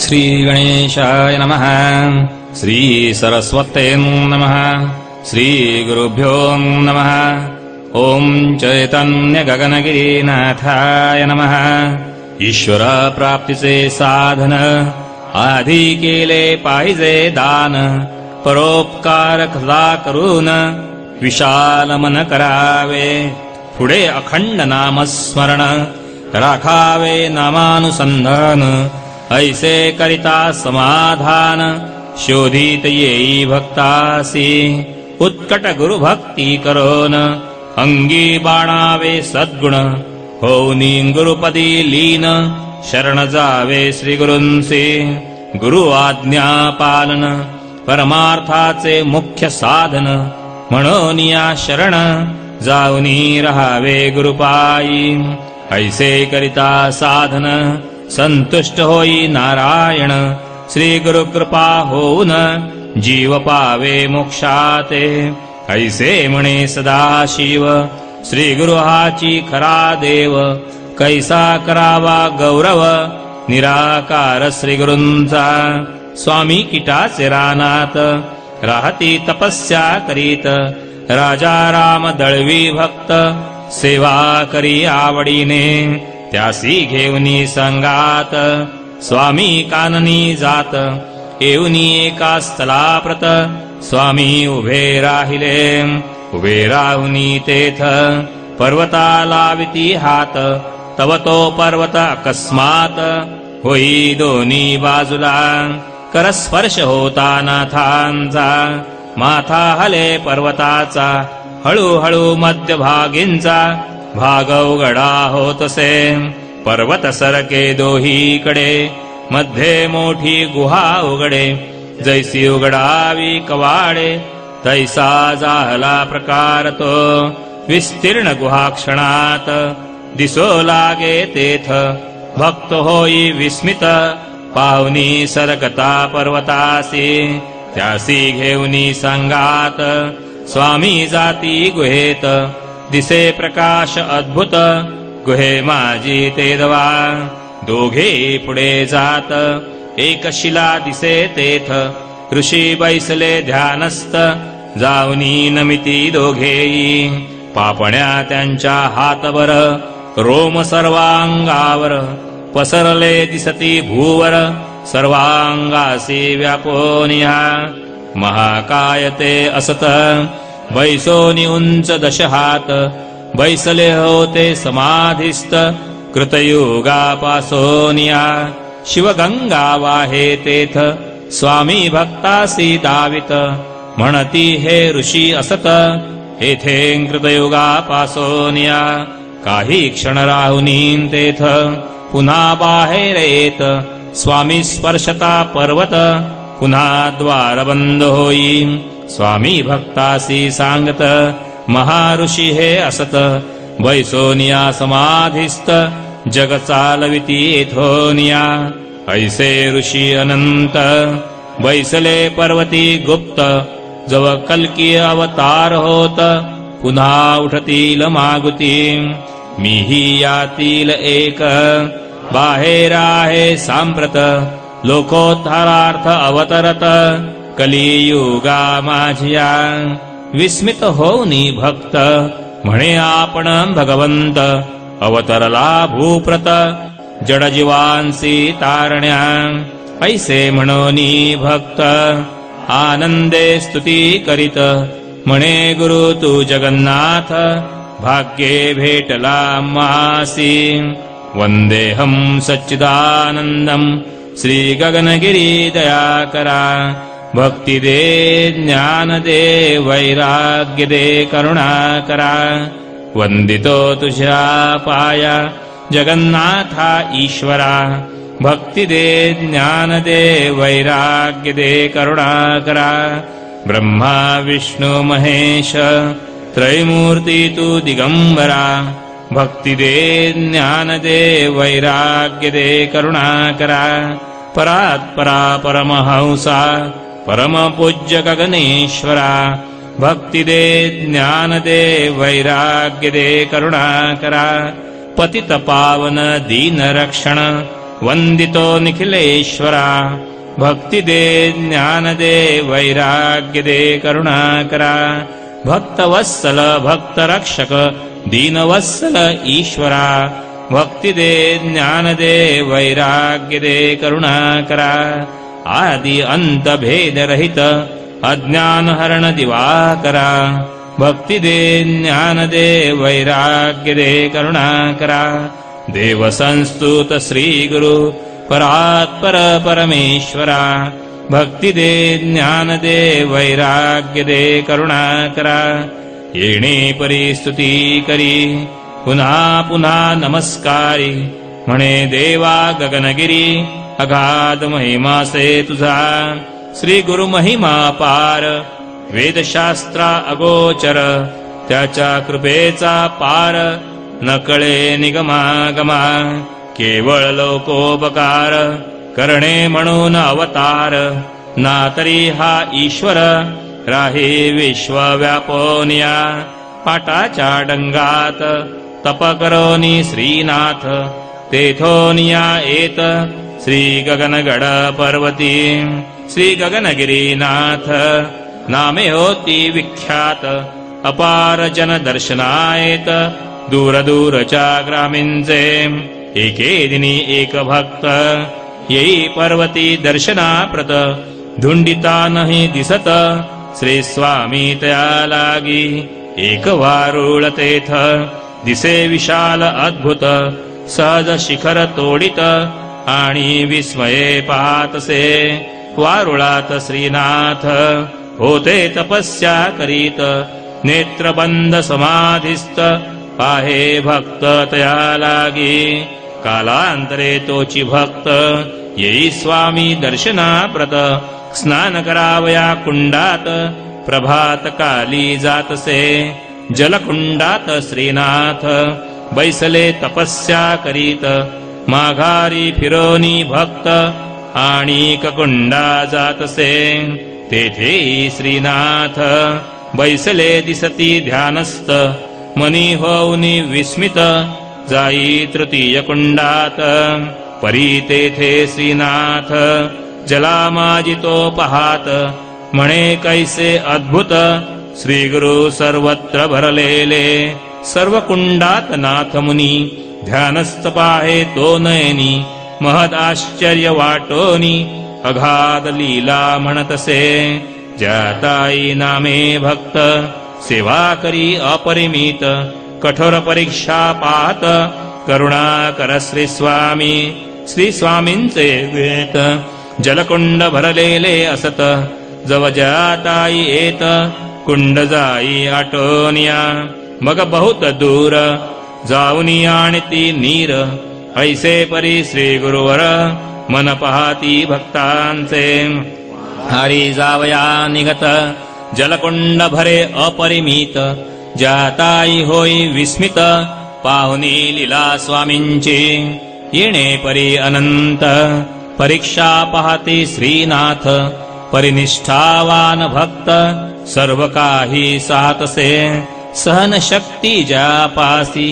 श्री गणेशाय नमः। श्री सरस्वते नमः। श्री गुरुभ्यो नमः। ओम चैतन्य गगनगिरीनाथाय नमः। ईश्वर प्राप्तीचे साधन आधी केले पाहिजे दान, परोपकार खरा करून विशाल मन करावे, पुढे अखंड नामस्मरण राखावे नामानुसंधान, ऐसे करिता समाधान शोधित येई भक्तासी, उत्कट गुरुभक्ती करोन अंगी बाणावे सद्गुण, होऊनी गुरुपदी लीन शरण जावे श्री गुरूंचे, गुरु आज्ञा पालन परमार्थाचे मुख्य साधन, म्हणून या शरण जाऊनी रहावे गुरुपायी, ऐसे करिता साधन संतुष्ट होई नारायण, श्री गुरु कृपा होऊन जीव पावे मोक्षाते, ऐसे म्हणे सदाशिव श्री गुरु हाची खरा देव, कैसा करावा गौरव निराकार श्री गुरूंचा, स्वामी किटाचे रानात राहती तपस्या करीत, राजा राम दळवी भक्त सेवा करी आवडीने, त्यासी घेऊनी संगात स्वामी काननी जात, येऊनी एका स्थलाप्रत स्वामी उभे राहिले, उभे राहुनी तेथ पर्वताला विती हात, तव तो पर्वत अकस्मात होई दोन्ही बाजूला, करस्पर्श होता नाथांचा, माथा हले पर्वताचा, हळूहळू मध्यभागींचा भाग उघडा होतसे, पर्वत सरके दोहीकडे, मध्ये मोठी गुहा उघडे, जैसी उघडावी कवाडे, तैसा जाहला प्रकार तो, विस्तीर्ण गुहा क्षणात दिसो लागे तेथ, भक्त होई विस्मित पाहुनी सरकता पर्वतासी, त्यासी घेऊनी संगात स्वामी जाती गुहेत, दिसे प्रकाश अद्भुत गुहे माझी तेदवा, दोघे पुढे जात एक शिला दिसे तेथ, ऋषी बैसले ध्यानस्थ जाऊनी नमिती दोघेही, पापण्या त्यांच्या हातवर रोम सर्वांगावर, पसरले दिसती भूवर सर्वांगासी व्यापोनिया, महाकाय ते असत बैसोनी उंच दशहात, बैसले होते समाधिस्थ कृतयुगापासोनिया, शिवगंगा वाहे तेथ स्वामी भक्तासी दावित, म्हणती हे ऋषी असत येथे कृतयुगापासोनिया, काही क्षण राहुनी तेथ पुन्हा बाहेर येत, स्वामी स्पर्शता पर्वत पुन्हा द्वार बंद होई, स्वामी भक्तासी सांगत महाऋषी हे असत, बैसोनिया समाधिस्थ जग चालविती येथोनिया, ऐसे ऋषी अनंत बैसले पर्वती गुप्त, जव कल्की अवतार होत पुन्हा उठतील मागुती, मीही यातील एक बाहेर आहे सांप्रत, लोकोद्धारार्थ अवतरत कलियुगा माझिया, विस्मित होऊनी भक्त म्हणे आपण भगवंत, अवतरला भूप्रत जडजीवांसी तारण्या, ऐसे म्हणोनी भक्त आनंदे स्तुती करीत, म्हणे गुरु तू जगन्नाथ भाग्ये भेटला मासी, वंदेहम सच्चिदानंदम श्री गगनगिरी दयाकरा, भक्ती दे ज्ञान दे वैराग्य दे करुणा करा, वंदितो तुझ्या पाया जगन्नाथा ईश्वरा, भक्ती दे ज्ञान दे वैराग्य दे करुणा करा, ब्रह्मा विष्णु महेश त्रैमूर्ती तू दिगंबरा, भक्ती दे ज्ञान दे वैराग्य दे करुणा करा, परात्परा परमहंसा परम पूज्य गगनेश्वरा, भक्ती दे ज्ञान दे वैराग्य दे करुणा करा, पतित पावन दीन रक्षण वंदितो निखिलेश्वरा भक्ती दे ज्ञान दे वैराग्य दे करुणाकरा भक्तवत्सल भक्तरक्षक दीनवत्सल ईश्वरा भक्ती दे ज्ञान दे वैराग्य दे करुणाकरा आदि अंत भेद रहित अज्ञान हरण दिवाकरा भक्ती दे ज्ञान दे वैराग्य दे करुणाकरा देव संस्तुत श्री गुरु परात्पर परमेश्वरा भक्ती दे ज्ञान दे वैराग्य दे करुणाकरा येणे परिस्तुती करी पुन्हा पुन्हा नमस्कारी म्हणे देवा गगनगिरी अगाध महिमा से तुझा श्री गुरु महिमा पार वेदशास्त्रा अगोचर त्याच्या कृपेचा पार न कळे निगमागमा केवळ लोकोपकार करणे म्हणून अवतार ना तरी हा ईश्वर राही विश्वव्यापोनिया पाटाच्या डंगात तप करोनी श्रीनाथ तेथोनिया येत श्री गगनगड पर्वती श्री गगनगिरीनाथ नामे होती विख्यात अपार जन दर्शनायत दूर दूरच्या ग्रामींचे एके दिनी एक भक्त येई पर्वती दर्शनाप्रत धुंडिता नाही दिसत श्री स्वामी तया लागी एक वारुळ तेथ दिसे विशाल अद्भुत सहज शिखर तोडित आणि विस्मये पाहतसे वारुळात श्रीनाथ होते तपस्या करीत नेत्रबंद समाधिस्त पाहे भक्त तया लागी कालांतरे तोची भक्त येई स्वामी दर्शनाप्रत स्नान करावया कुंडात प्रभात काली जातसे जलकुंडात श्रीनाथ बैसले तपस्या करीत माघारी फिरोनी भक्त आणि कुंडा जातसे तेथे श्रीनाथ बैसले दिसती ध्यानस्थ मनी होऊनी विस्मित जाई तृतीय कुंडात परी तेथे श्रीनाथ जलामाजितो पहात म्हणे कैसे अद्भुत श्री गुरु सर्वत्र भरलेले सर्व कुंडात नाथ मुनी ध्यानस्थ पाहे तो नयनी महद आश्चर्य वाटोनी अगाध लीला म्हणतसे जाताई नामे भक्त सेवा करी अपरिमित कठोर परीक्षा पाहत करुणा कर श्री स्वामींचे वेत जलकुंड भरलेले असत जव जाताई येत कुंड जाई आटोनिया मग बहुत दूर जाऊनी आणती नीर ऐसे परी श्री गुरुवर मन पाहती भक्तांचे हरी जावया निगत जलकुंड भरे अपरिमित जाताई होई विस्मित पाहुनी लीला स्वामींची येणे परी अनंत परीक्षा पाहती श्रीनाथ परिनिष्ठावान भक्त सर्व काही सातसे सहन शक्ती ज्यापासी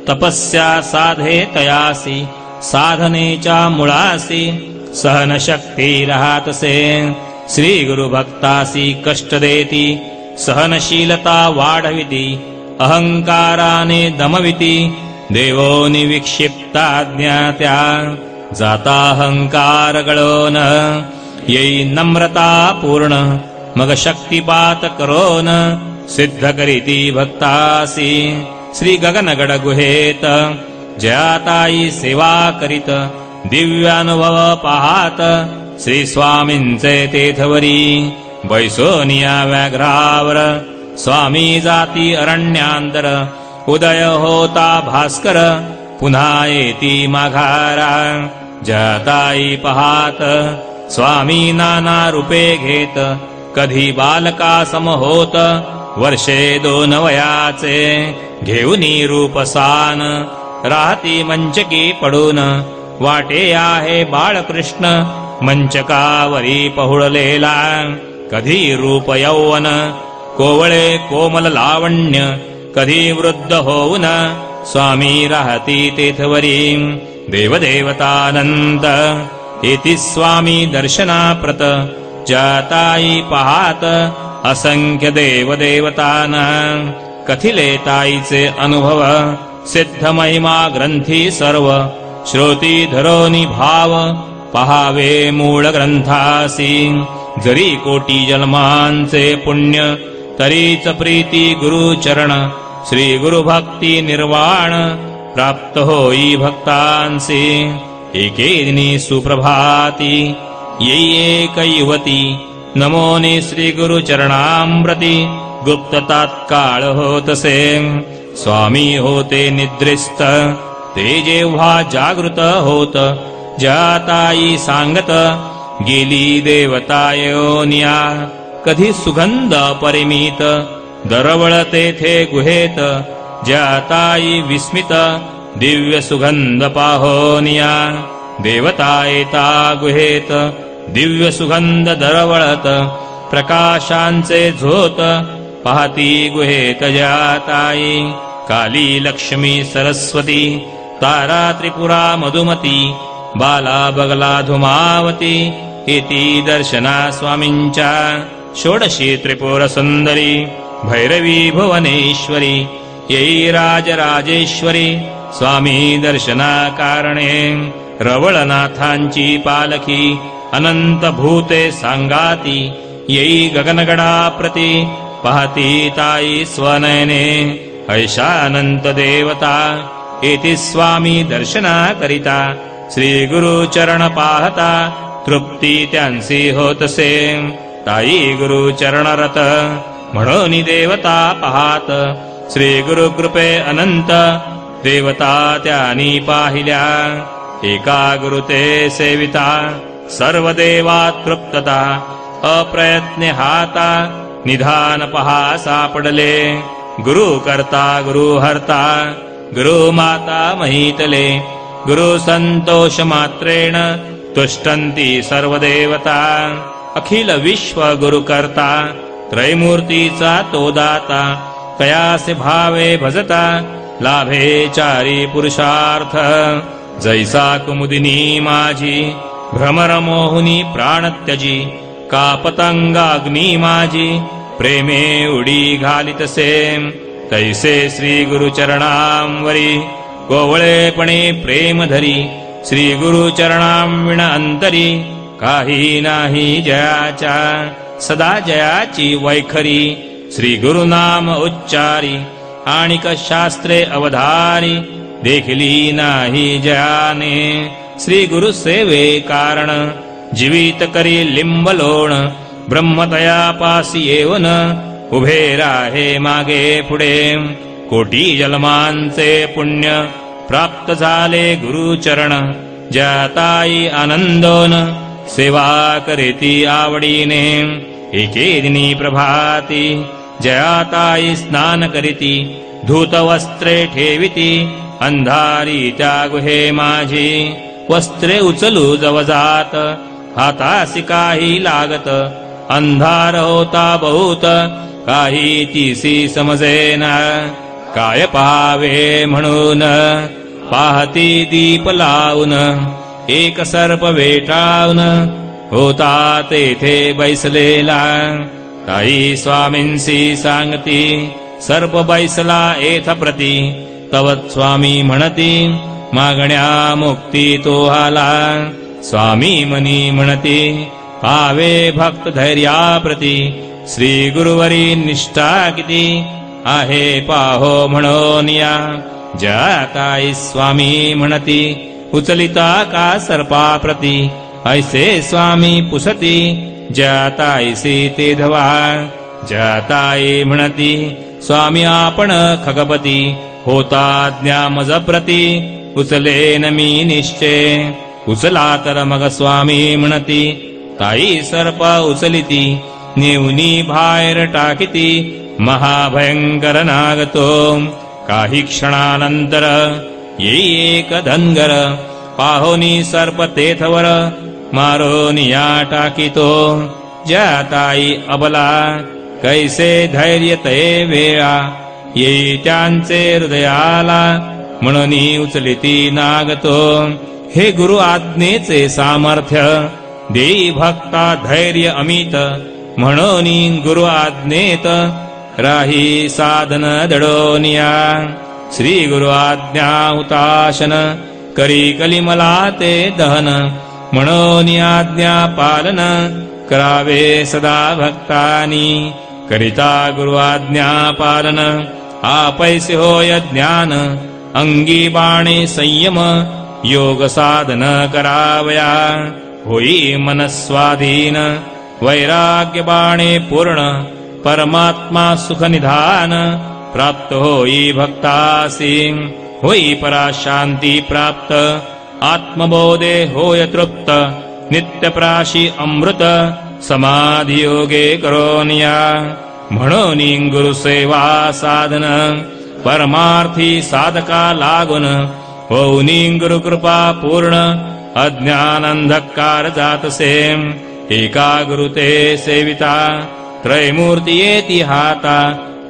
तपस्या साधे तयासी साधनेच्या मुळासी सहन शक्ती राहतसे श्री गुरु भक्तासी कष्ट देती सहनशीलता वाढविती अहंकाराने दमविती देवोनी विक्षिप्ता ज्ञात्या जाता अहंकार गळोन येई नम्रता पूर्ण मग शक्तिपात करोन सिद्ध करीती भक्तासी श्री गगनगड गुहेत जयाताई सेवा करीत दिव्यानुभव पाहात श्री स्वामींचे तेथवरी बैसोनिया व्याघ्रावर स्वामी जाती अरण्यातर उदय होता भास्कर पुन्हा येती माघारा जयाताई पाहात स्वामी नाना रूपे घेत कधी बालका सम होत वर्षे 2 वयाचे घेऊनी रूपसान राहती मंचकी पडून वाटे आहे बाळकृष्ण मंचकावरी पहुळलेला कधी रूप यौवन कोवळे कोमल लावण्य कधी वृद्ध होऊन स्वामी राहती तेथवरी देवदेवतानंत येती स्वामी दर्शनाप्रत जाताई पाहात असंख्य देवदेवताना कथिले ताईचे अनुभव सिद्ध महिमा ग्रंथी सर्व श्रोती धरोनी भाव पहावे मूळ ग्रंथासी जरी कोटी जन्मांचे पुण्य तरीच प्रीती गुरुचरण श्री गुरुभक्ती निर्वाण प्राप्त होई भक्तांसी एकेदिनी सुप्रभाती येई एक युवती नमोनी श्री गुरुचरणामृती गुप्त तात्काळ होतसे स्वामी होते निद्रिस्त ते जेव्हा जागृत होत जाताई सांगत गेली देवतायोनिया कधी सुगंध परिमित दरवळ तेथे गुहेत जाताई विस्मित दिव्य सुगंध पाहोनिया देवता येता गुहेत दिव्य सुगंध दरवळत प्रकाशांचे झोत पाहती गुहेत जाताई काली लक्ष्मी सरस्वती तारा त्रिपुरा मधुमती बाला बगला धुमावती येती दर्शना स्वामींच्या षोडशी त्रिपुर सुंदरी भैरवी भुवनेश्वरी येई राजराजेश्वरी स्वामी दर्शना कारणे रवळनाथांची पालखी अनंत भूते सांगाती येई गगनगडा प्रती पाहती ताई स्वनयने ऐशानंत देवता येती स्वामी दर्शना करिता श्री गुरु चरण पाहता तृप्ती त्यांसी होतसे ताई गुरु चरण रत म्हणून देवता पाहात श्री गुरु कृपे अनंत देवता त्यांनी पाहिल्या एका गुरुते सेविता सर्व देवा तृप्तता अप्रयत्ने हाता निधान पहा सापडले गुरु करता गुरु हरता गुरु माता महितले गुरु संतोष मात्रेण तुष्टंती सर्व देवता अखिल विश्व गुरु करता त्रैमूर्तीचा तो दाता कयासे भावे भजता लाभे चारी पुरुषार्थ जैसा कुमुदिनी माझी भ्रमर मोहुनी प्राण त्यजी का पतंगाग्नी माझी प्रेमे उडी घालितसे तैसे श्री गुरु चरणांवरी कोवळेपणे प्रेम धरी श्री गुरु चरणांविण अंतरी काही नाही जयाच्या सदा जयाची वैखरी श्री गुरु नाम उच्चारी आणिक शास्त्रे अवधारी देखली नाही जयाने श्री गुरु सेवे कारण जीवित करी लिंबलोण ब्रह्मतया पासी येऊन उभे राहे मागे पुढे कोटी जन्मांचे पुण्य प्राप्त झाले गुरुचरण जाताई आनंदोन सेवा करीती आवडीने एके दिनी प्रभाती जयाताई स्नान करीती धूत वस्त्रे ठेविती अंधारी त्या गुहे माझी वस्त्रे उचलू जवजात हातासी काही लागत अंधार होता बहुत काही तीसी समजेना काय पाहावे म्हणून पाहती दीप लावून एक सर्प वेटावून होता तेथे बैसलेला ताई स्वामींसी सांगती सर्प बैसला येथ प्रती तवत स्वामी म्हणती मागण्या मुक्ती तो आला स्वामी मनी म्हणती पावे भक्त धैर्याप्रती श्री गुरुवरी निष्ठा किती आहे पाहो म्हणून या जाताई स्वामी म्हणती उचलिता का सर्पाप्रती ऐसे स्वामी पुसती जाताईसी ते धवा जाताई म्हणती स्वामी आपण खगपती होता ज्ञा मज प्रती उचलेन मी निश्चय उचला तर मग स्वामी म्हणती ताई सर्प उचलिती नेऊनी बाहेर टाकिती महाभयंकर नागतो काही क्षणानंतर येई एक धनगर पाहोनी सर्प तेथवर मारून या टाकितो जाताई अबला कैसे धैर्य ते वेळा येई त्यांचे हृदयाला म्हणून उचलिती नागतो हे गुरु आज्ञेचे सामर्थ्य देई भक्ता धैर्य अमित म्हणून गुरु आज्ञेत राही साधन दडोनिया श्री गुरु आज्ञा हुताशन करी कलिमला ते दहन म्हणून आज्ञा पालन करावे सदा भक्तानी करिता गुरु आज्ञा पालन आपैसे होय ज्ञान अंगी बाणे संयम योग साधन करावया होई मनस्वाधीन वैराग्य बाणे पूर्ण परमात्मा सुख निधान प्राप्त होई भक्तासी होई पराशांती प्राप्त आत्मबोधे होय तृप्त नित्यप्राशी अमृत समाधी योगे करोनिया म्हणून गुरु सेवा साधन परमार्थी साधका लागून होऊनी गुरु कृपा पूर्ण अज्ञान अंधकार जातसे एका गुरुते सेविता त्रैमूर्ती येती हाता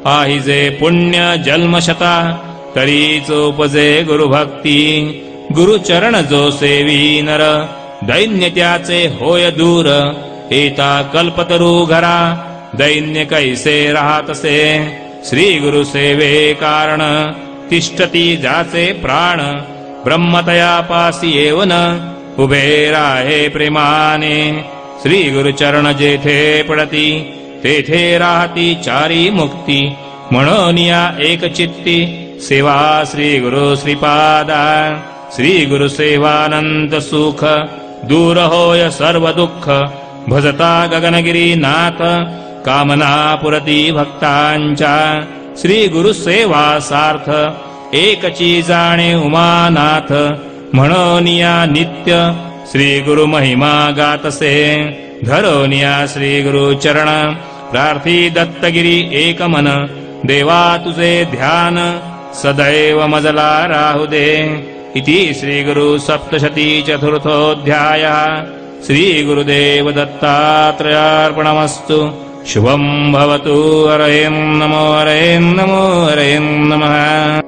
पाहिजे पुण्य जन्मशता तरीच उपजे गुरुभक्ती गुरुचरण जो सेवी नर दैन्य त्याचे होय दूर एता कल्पतरू घरा दैन्य कैसे राहतसे श्री गुरु सेवे कारण तिष्ठती जाचे प्राण ब्रह्मतया पासी येवन उभे राहे प्रेमाने श्री गुरुचरण जेथे पडती तेथे राहती चारी मुक्ती म्हणून या एक चित्ती सेवा श्री गुरु श्रीपादा श्री गुरु सेवानंत सुख दूर होय सर्व दुःख भजता गगनगिरी नाथ कामना पुरती भक्तांच्या श्री गुरु सेवा सार्थ एकची जाणे उमानाथ म्हणून या नित्य श्री गुरु महिमा गातसे धरोन या श्री गुरु चरण प्रार्थी दत्तगिरी एक मन देवा तुझे ध्यान सदैव मजला राहू दे इति श्री गुरु सप्तशती चतुर्थोऽध्यायः श्री गुरुदेव दत्तात्रेयार्पणमस्तु शुभं भवतु हरये नमो हरये नमः